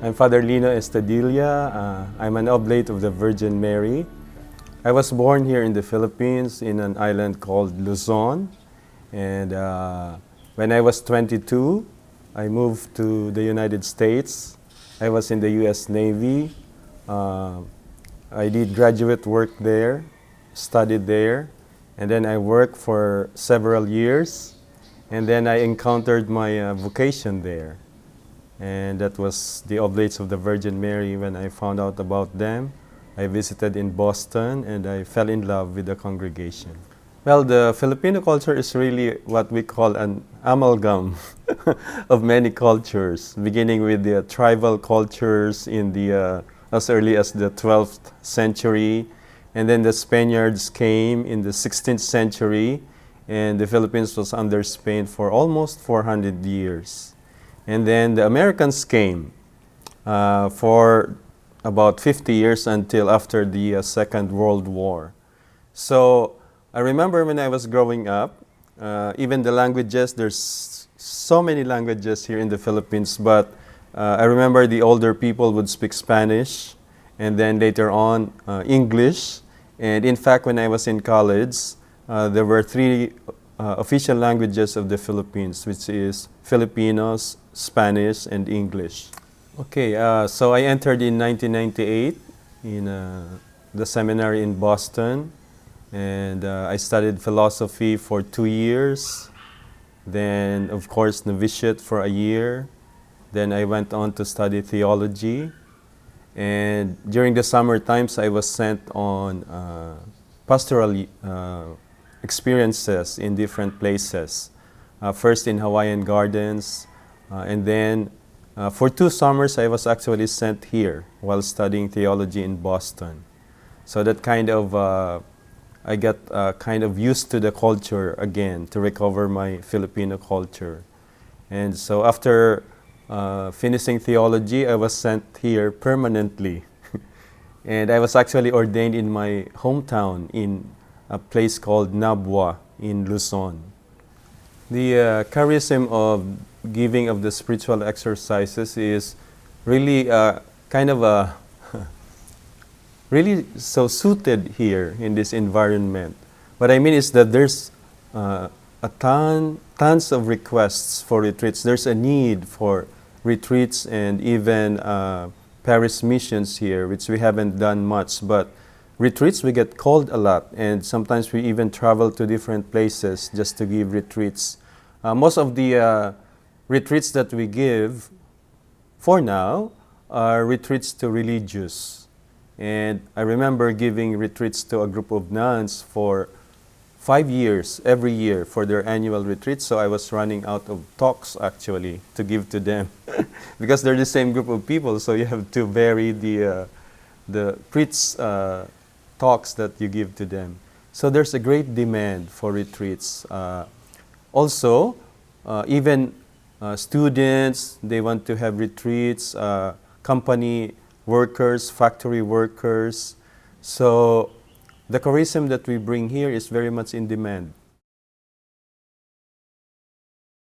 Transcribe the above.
I'm Father Lino Estadilla. I'm an Oblate of the Virgin Mary. I was born here in the Philippines in an island called Luzon. And when I was 22, I moved to the United States. I was in the US Navy. I did graduate work there, studied there, and then I worked for several years. And then I encountered my vocation there. And that was the Oblates of the Virgin Mary. When I found out about them, I visited in Boston and I fell in love with the congregation. Well, the Filipino culture is really what we call an amalgam of many cultures, beginning with the tribal cultures in the as early as the 12th century, and then the Spaniards came in the 16th century, and the Philippines was under Spain for almost 400 years. And then the Americans came for about 50 years until after the Second World War. So I remember when I was growing up, even the languages, there's so many languages here in the Philippines, but I remember the older people would speak Spanish, and then later on English. And in fact, when I was in college, there were three official languages of the Philippines, which is Filipinos, Spanish, and English. Okay, so I entered in 1998 in the seminary in Boston, and I studied philosophy for 2 years. Then, of course, novitiate for a year. Then I went on to study theology. And during the summer times, I was sent on pastoral experiences in different places. First in Hawaiian Gardens, and then for 2 summers I was actually sent here while studying theology in Boston. So that kind of, I got kind of used to the culture again, to recover my Filipino culture. And so after finishing theology, I was sent here permanently. And I was actually ordained in my hometown in a place called Nabwa in Luzon. The charism of giving of the spiritual exercises is really kind of a really so suited here in this environment. What I mean is that there's tons of requests for retreats. There's a need for retreats and even parish missions here, which we haven't done much, but retreats we get called a lot, and sometimes we even travel to different places just to give retreats. Most of the retreats that we give for now are retreats to religious. And I remember giving retreats to a group of nuns for 5 years, every year, for their annual retreats. So I was running out of talks actually to give to them because they're the same group of people. So you have to vary the preach talks that you give to them. So there's a great demand for retreats. Also, even students, they want to have retreats, company workers, factory workers. So the charism that we bring here is very much in demand.